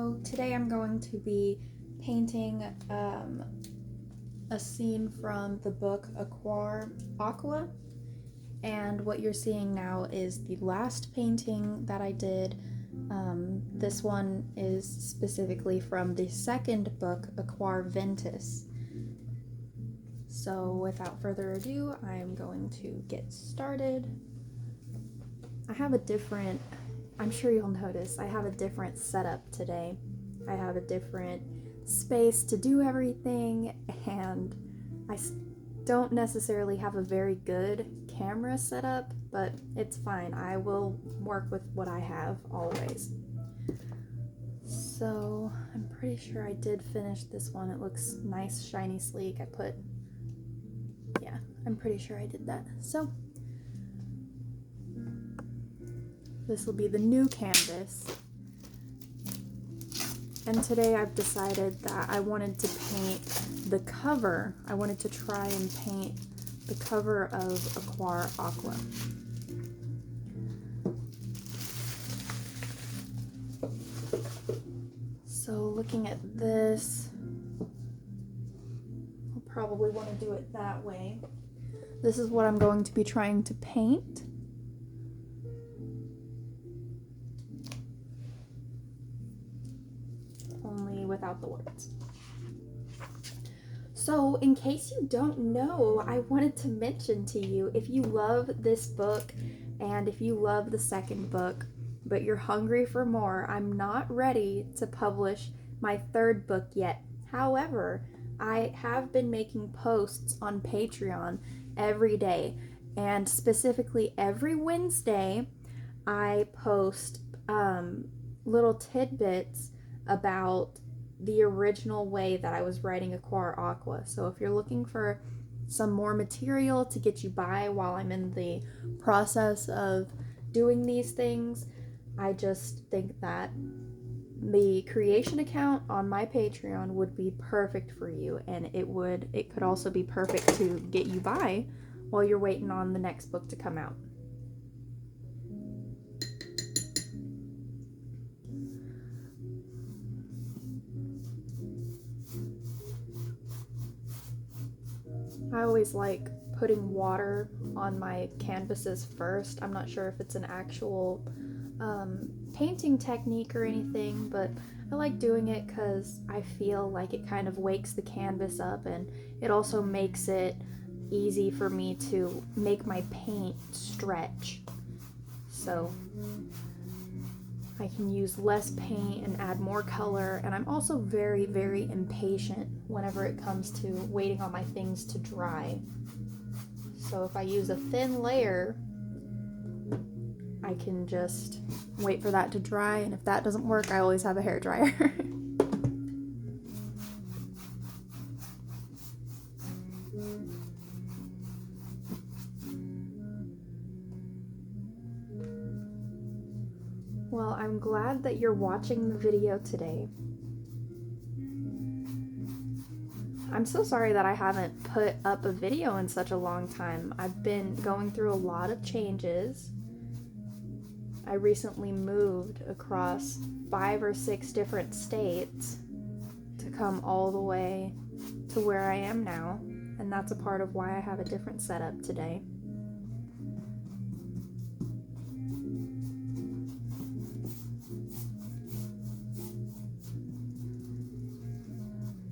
So today I'm going to be painting a scene from the book Aqua, and what you're seeing now is the last painting that I did. This one is specifically from the second book, Aequor Ventus. So without further ado, I'm going to get started. I'm sure you'll notice, I have a different setup today. I have a different space to do everything, and I don't necessarily have a very good camera setup, but it's fine. I will work with what I have always. So I'm pretty sure I did finish this one. It looks nice, shiny, sleek. I'm pretty sure I did that. So this will be the new canvas. And today I've decided that I wanted to paint the cover. I wanted to try and paint the cover of Aequor Aqua. So looking at this, I'll probably want to do it that way. This is what I'm going to be trying to paint. Only without the words. So, in case you don't know, I wanted to mention to you, if you love this book and if you love the second book, but you're hungry for more, I'm not ready to publish my third book yet. However, I have been making posts on Patreon every day, and specifically every Wednesday, I post little tidbits about the original way that I was writing Aequor Aqua. So if you're looking for some more material to get you by while I'm in the process of doing these things, I just think that the creation account on my Patreon would be perfect for you, and it could also be perfect to get you by while you're waiting on the next book to come out. I always like putting water on my canvases first. I'm not sure if it's an actual painting technique or anything, but I like doing it because I feel like it kind of wakes the canvas up, and it also makes it easy for me to make my paint stretch. So I can use less paint and add more color, and I'm also very, very impatient whenever it comes to waiting on my things to dry. So if I use a thin layer, I can just wait for that to dry, and if that doesn't work, I always have a hairdryer. Well, I'm glad that you're watching the video today. I'm so sorry that I haven't put up a video in such a long time. I've been going through a lot of changes. I recently moved across 5 or 6 different states to come all the way to where I am now, and that's a part of why I have a different setup today.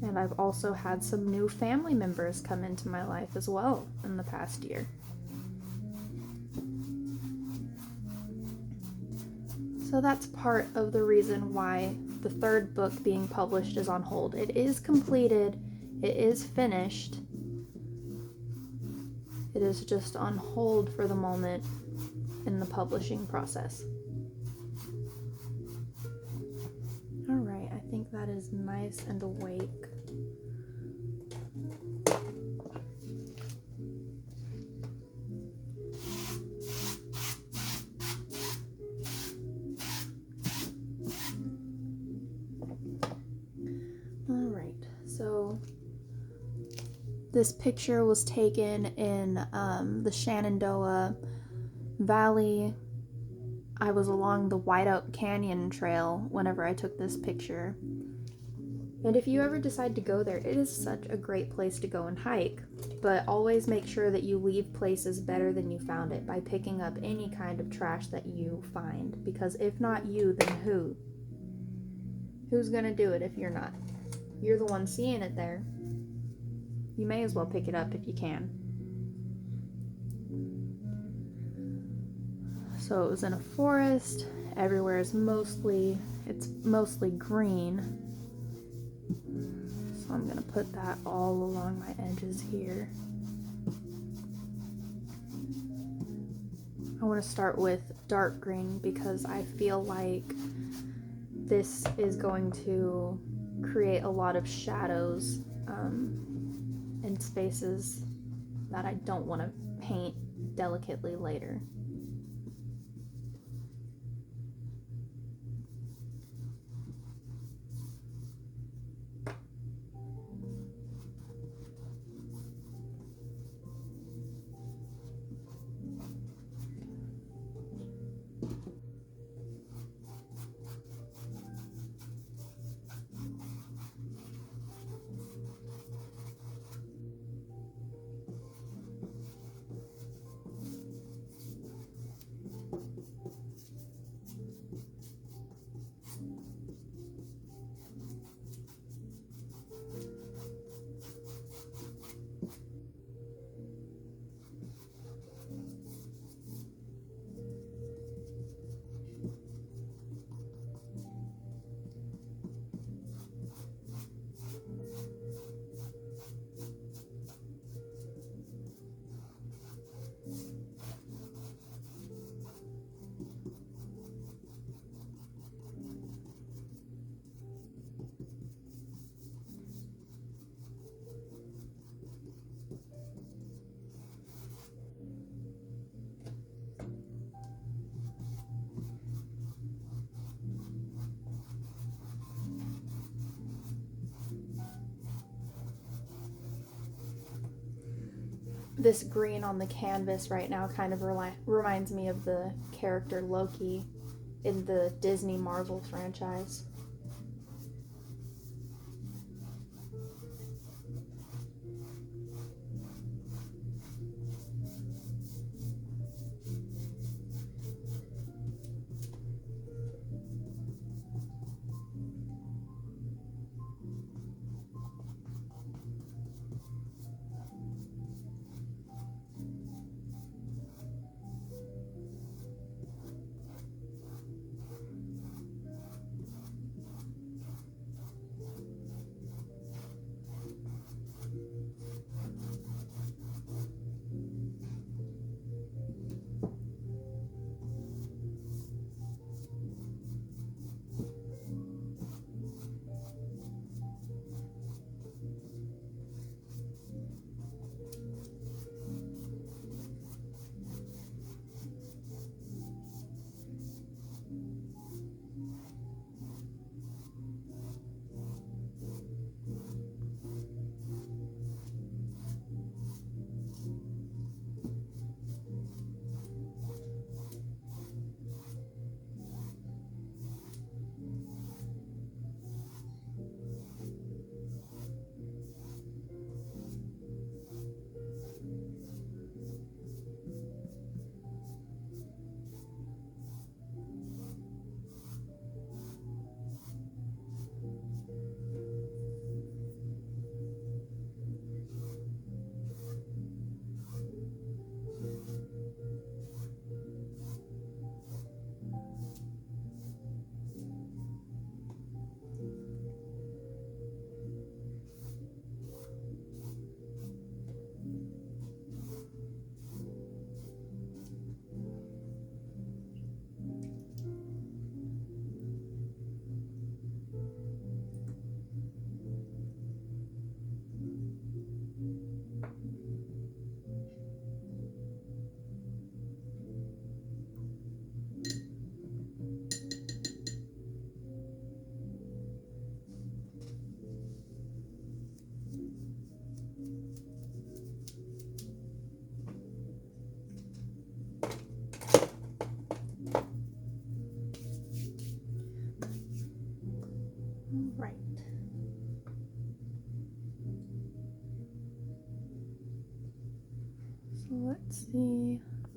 And I've also had some new family members come into my life as well in the past year. So that's part of the reason why the third book being published is on hold. It is completed, it is finished. It is just on hold for the moment in the publishing process. Alright, I think that is nice and awake. Alright, so this picture was taken in the Shenandoah Valley I was along the Whiteout Canyon Trail whenever I took this picture. And if you ever decide to go there, it is such a great place to go and hike. But always make sure that you leave places better than you found it by picking up any kind of trash that you find. Because if not you, then who? Who's gonna do it if you're not? You're the one seeing it there. You may as well pick it up if you can. So it was in a forest. Everywhere is mostly green. So I'm gonna put that all along my edges here. I want to start with dark green because I feel like this is going to create a lot of shadows in spaces that I don't want to paint delicately later. This green on the canvas right now kind of reminds me of the character Loki in the Disney Marvel franchise.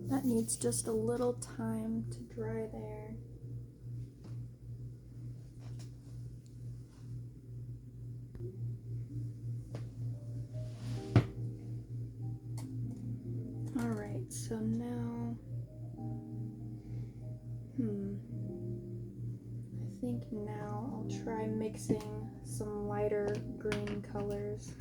That needs just a little time to dry there. Alright, so now, I think now I'll try mixing some lighter green colors.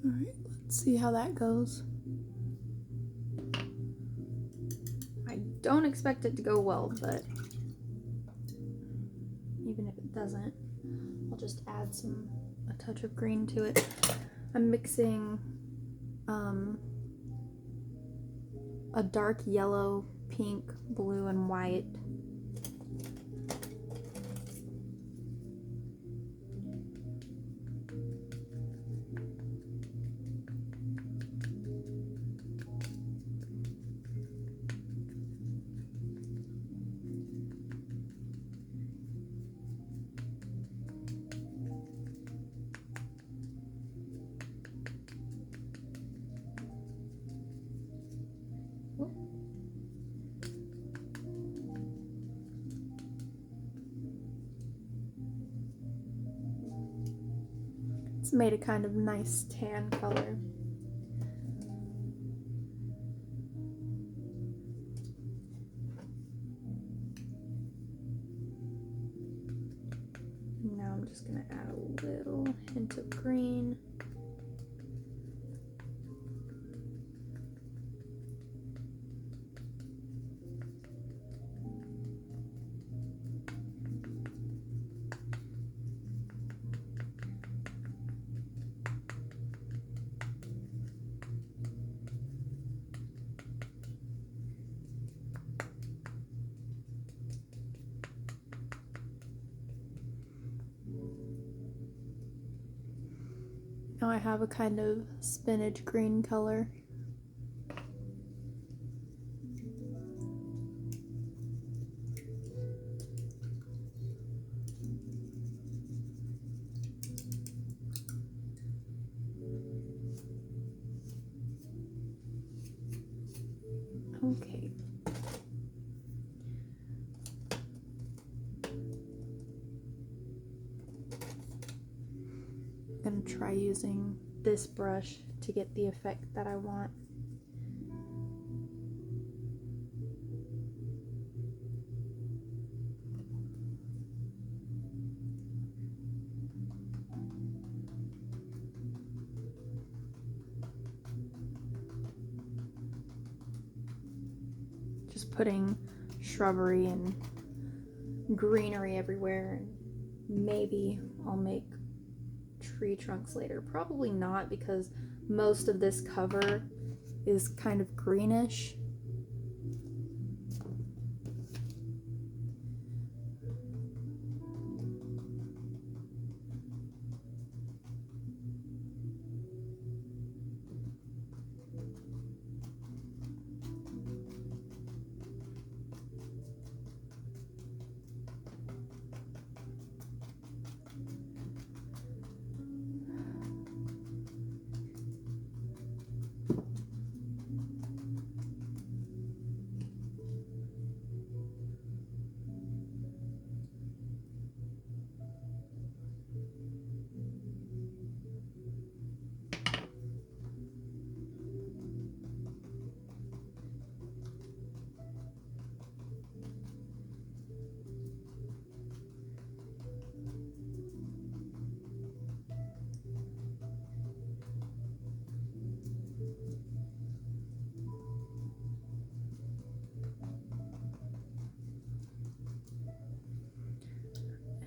Alright, let's see how that goes. I don't expect it to go well, but even if it doesn't, I'll just add a touch of green to it. I'm mixing a dark yellow, pink, blue, and white. It's made a kind of nice tan color. Now I'm just going to add a little hint of green. Now I have a kind of spinach green color. Okay. I'm going to try using this brush to get the effect that I want. Just putting shrubbery and greenery everywhere, and maybe I'll make tree trunks later. Probably not, because most of this cover is kind of greenish.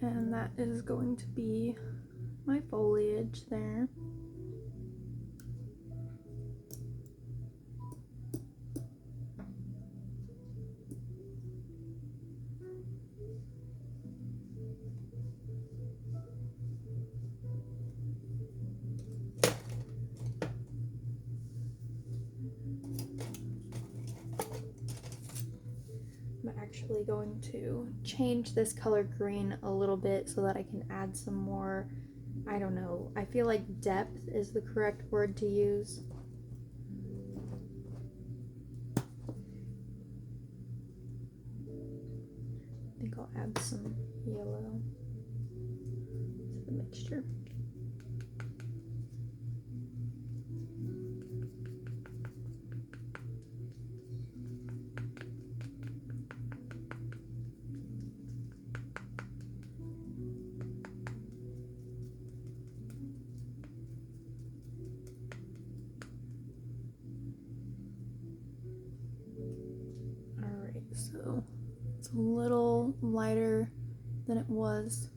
And that is going to be my foliage there. I'm actually going to change this color green a little bit so that I can add some more, I don't know, I feel like depth is the correct word to use. I think I'll add some yellow to the mixture. So it's a little lighter than it was,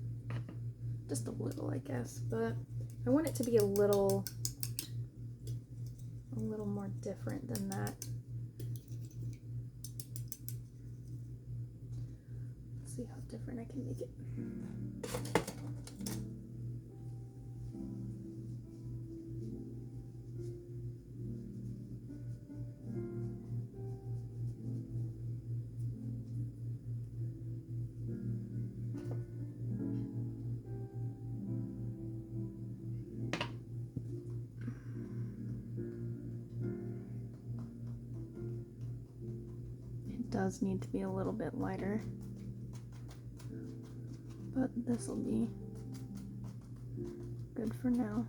just a little, I guess, but I want it to be a little more different than that. Let's see how different I can make it. Does need to be a little bit lighter, but this will be good for now.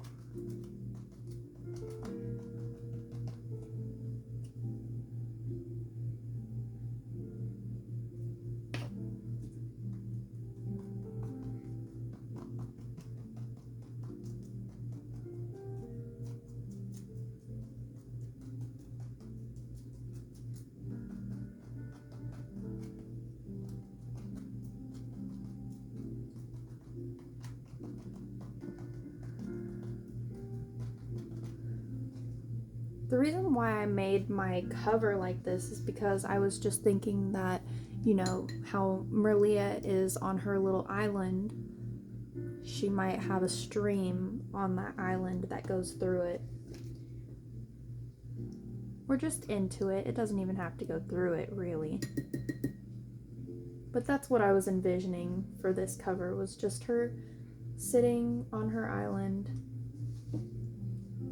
The reason why I made my cover like this is because I was just thinking that, you know, how Merlia is on her little island, she might have a stream on that island that goes through it. Or just into it. It doesn't even have to go through it, really. But that's what I was envisioning for this cover, was just her sitting on her island,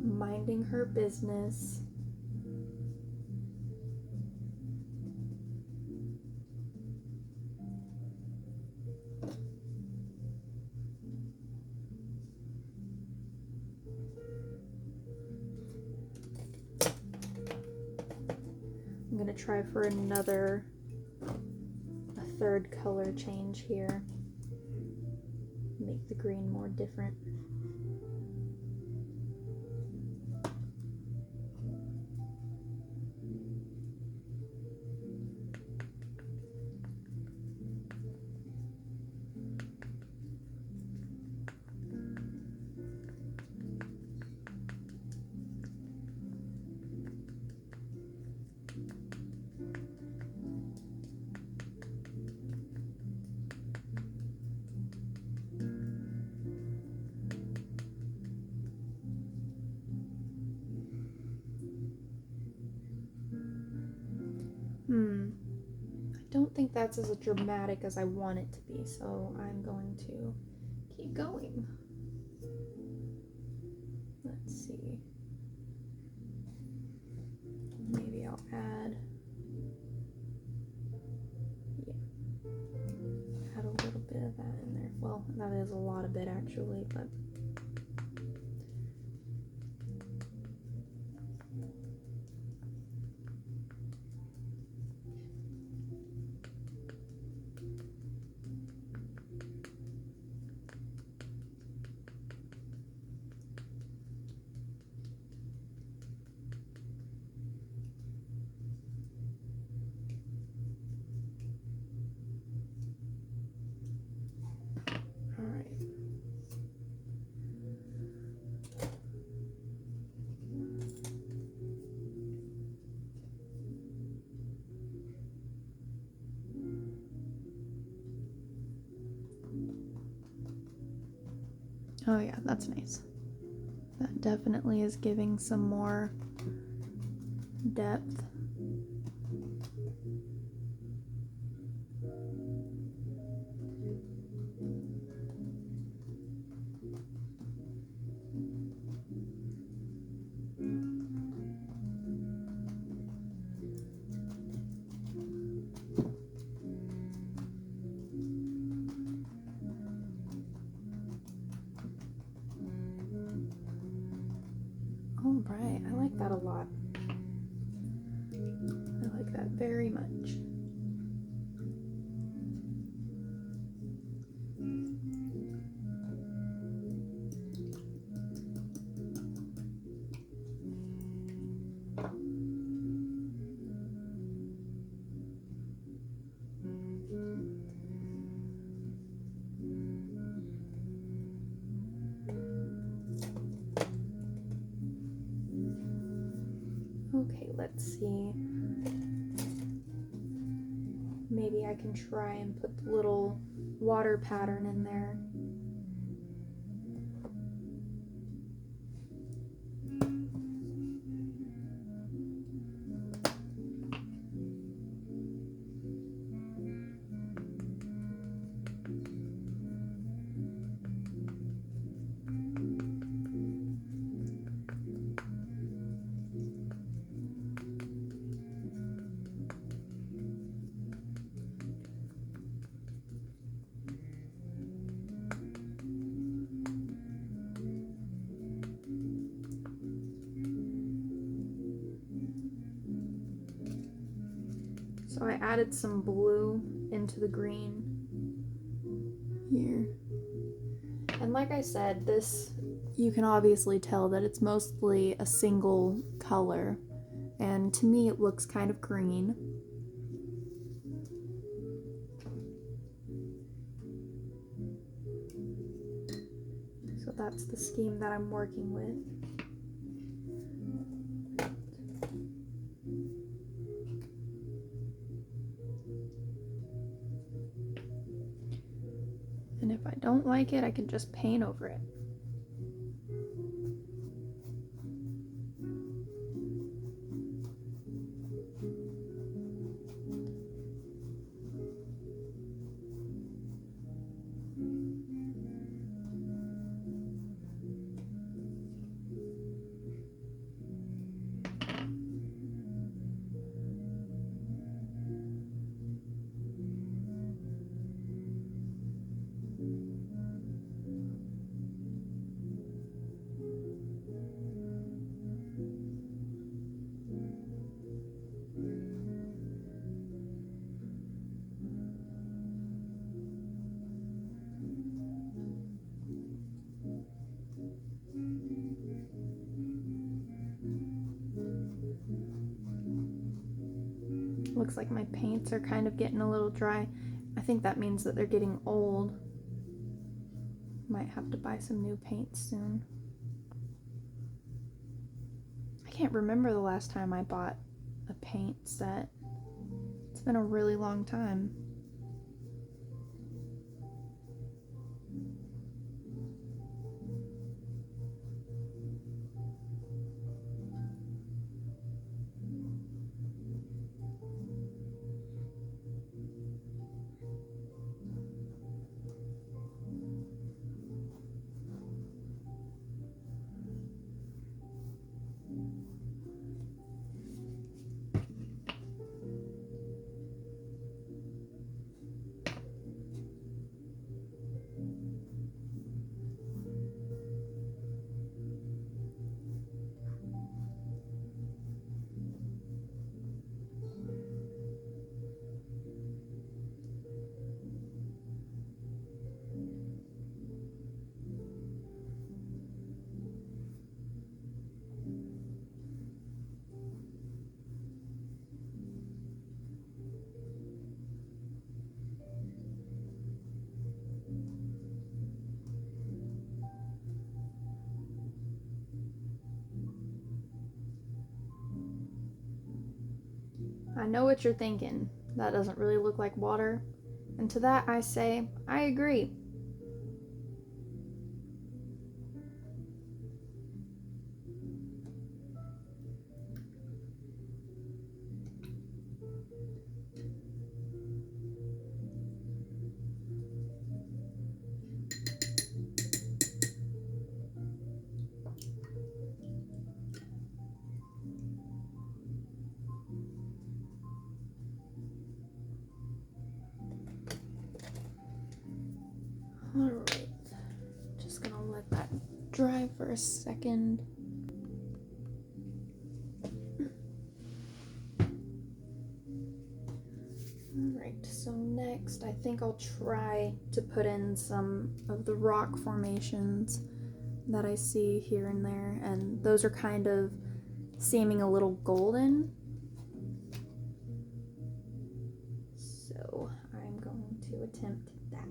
minding her business. I'm gonna try for a third color change here. Make the green more different. I don't think that's as dramatic as I want it to be, so I'm going to keep going. Let's see. Maybe I'll add, add a little bit of that in there. Well, that is a lot of it actually, but Oh yeah, that's nice. That definitely is giving some more depth. All right, I like that a lot. I like that very much. Okay, let's see. Maybe I can try and put the little water pattern in there. So I added some blue into the green here. And like I said, this, you can obviously tell that it's mostly a single color. And to me, it looks kind of green. So that's the scheme that I'm working with. And if I don't like it, I can just paint over it. Looks like my paints are kind of getting a little dry. I think that means that they're getting old. Might have to buy some new paint soon. I can't remember the last time I bought a paint set. It's been a really long time. I know what you're thinking. That doesn't really look like water. And to that I say, I agree. try for a second. Alright, so next I think I'll try to put in some of the rock formations that I see here and there, and those are kind of seeming a little golden. So I'm going to attempt that.